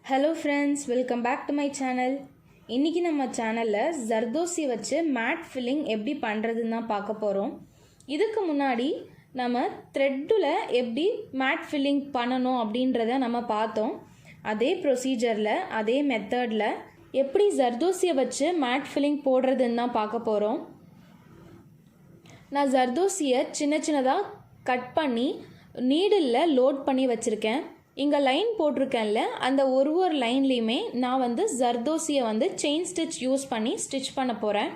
Hello friends, welcome back to my channel. இன்னைக்கு நம்ம சேனல்ல ஜர்தோசி வச்சு மேட் ஃபில்லிங் எப்படி பண்றதுன்னு தான் பார்க்க போறோம். இதுக்கு முன்னாடி நம்ம த்ரெட்ல எப்படி மேட் ஃபில்லிங் பண்ணனும் அப்படின்றத நம்ம பார்த்தோம். அதே ப்ரொசீஜர்ல அதே மெத்தட்ல எப்படி ஜர்தோசியை வச்சு மேட் ஃபில்லிங் போடுறதுன்னு தான் பார்க்க போறோம். நான் ஜர்தோசியை சின்ன சின்னதா கட் பண்ணி நீடில்ல லோட் பண்ணி வச்சிருக்கேன். இங்கே லைன் போட்டிருக்கேன்ல, அந்த ஒரு லைன்லேயுமே நான் ஜர்தோசியை செயின் ஸ்டிச் யூஸ் பண்ணி ஸ்டிச் பண்ண போகிறேன்.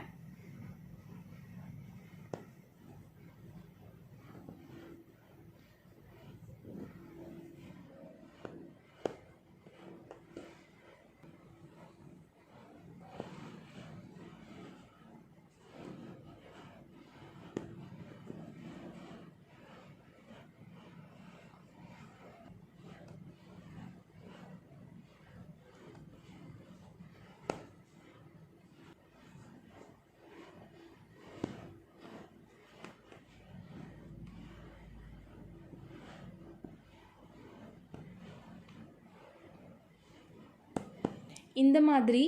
இந்த மாதிரி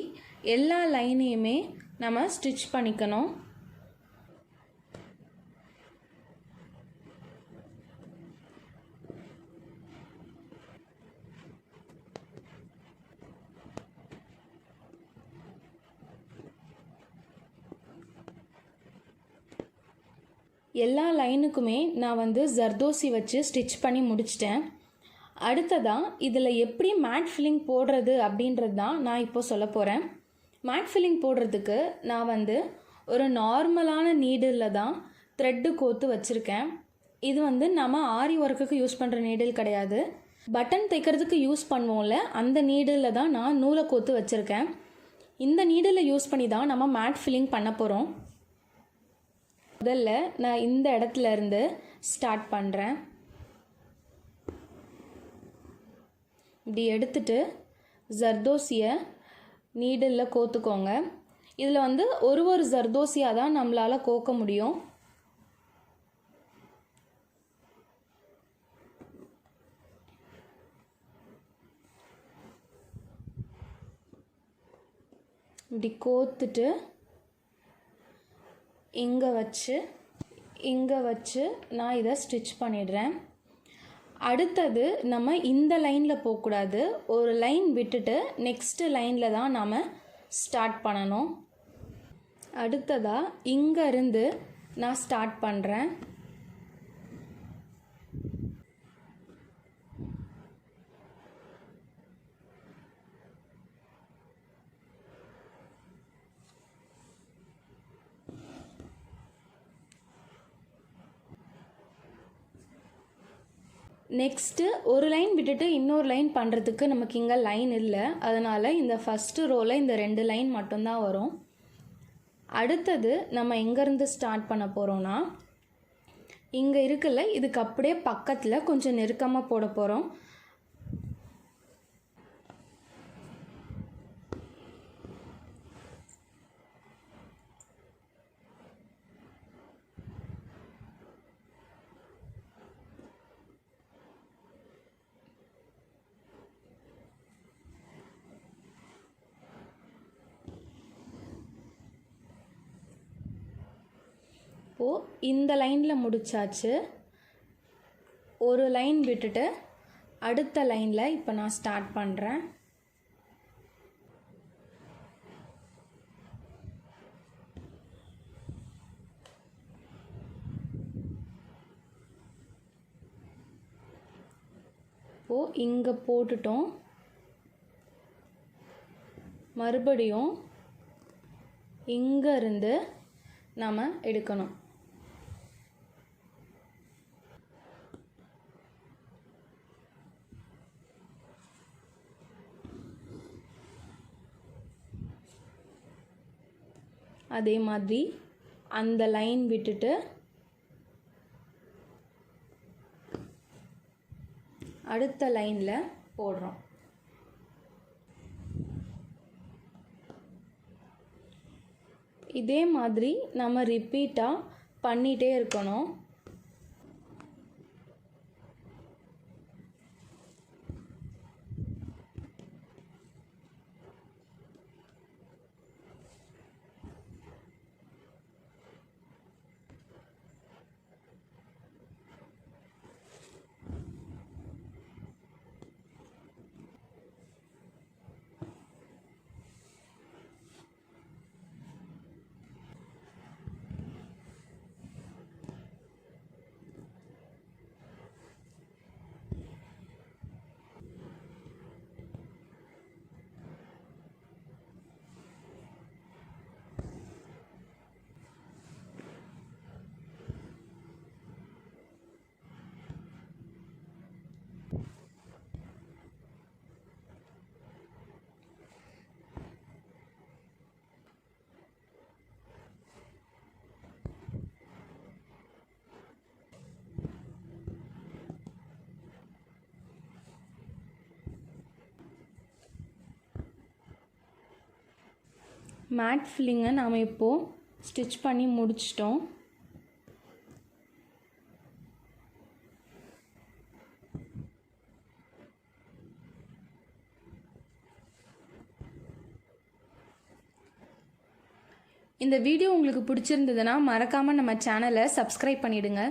எல்லா லைனையுமே நம்ம ஸ்டிச் பண்ணிக்கணும். எல்லா லைனுக்குமே நான் ஜர்தோசி வச்சு ஸ்டிச் பண்ணி முடிச்சிட்டேன். அடுத்ததாக இதில் எப்படி மேட் ஃபில்லிங் போடுறது அப்படின்றது தான் நான் இப்போ சொல்ல போகிறேன். மேட் ஃபில்லிங் போடுறதுக்கு நான் ஒரு நார்மலான நீடில் தான் த்ரெட்டு கோத்து வச்சுருக்கேன். இது நம்ம ஆரி ஒர்க்குக்கு யூஸ் பண்ணுற நீடில் கிடையாது. பட்டன் தைக்கிறதுக்கு யூஸ் பண்ணுவோம்ல, அந்த நீடில் தான் நான் நூலை கோத்து வச்சுருக்கேன். இந்த நீடில் யூஸ் பண்ணி தான் நம்ம மேட் ஃபில்லிங் பண்ண போகிறோம். முதல்ல நான் இந்த இடத்துல இருந்து ஸ்டார்ட் பண்ணுறேன். இப்படி எடுத்துட்டு ஜர்தோசியை நீடில் கோத்துக்கோங்க. இதில் ஒரு ஜர்தோசியாக தான் நம்மளால் கோக்க முடியும். இப்படி கோத்துட்டு இங்கே வச்சு நான் இதை ஸ்டிச் பண்ணிடுறேன். அடுத்தது நம்ம இந்த லைனில் போகக்கூடாது, ஒரு லைன் விட்டுட்டு நெக்ஸ்ட் லைனில் தான் நாம் ஸ்டார்ட் பண்ணணும். அடுத்ததாக இங்கேருந்து நான் ஸ்டார்ட் பண்ணுறேன். நெக்ஸ்ட்டு ஒரு லைன் விட்டுட்டு இன்னொரு லைன் பண்ணுறதுக்கு நமக்கு இங்கே லைன் இல்லை. அதனால் இந்த ஃபஸ்ட்டு ரோவில் இந்த 2 லைன் மட்டும்தான் வரும். அடுத்தது நம்ம எங்கேருந்து ஸ்டார்ட் பண்ண போகிறோன்னா, இங்கே இருக்குல்ல, இதுக்கு அப்படியே பக்கத்தில் கொஞ்சம் நெருக்கமாக போட போகிறோம். இப்போது இந்த லைனில் முடிச்சாச்சு. ஒரு லைன் விட்டுட்டு அடுத்த லைனில் இப்போ நான் ஸ்டார்ட் பண்ணுறேன். இப்போது இங்கே போட்டுட்டோம். மறுபடியும் இங்கேருந்து நாம் எடுக்கணும். அதே மாதிரி அந்த லைன் விட்டுட்டு அடுத்த லைனில் போடுறோம். இதே மாதிரி நம்ம ரிப்பீட்டாக பண்ணிகிட்டே இருக்கணும். மேட் ஃபில்லிங்கை நாம் இப்போது ஸ்டிச் பண்ணி முடிச்சிட்டோம். இந்த வீடியோ உங்களுக்கு பிடிச்சிருந்ததுன்னா மறக்காமல் நம்ம சேனலை சப்ஸ்கிரைப் பண்ணிவிடுங்க.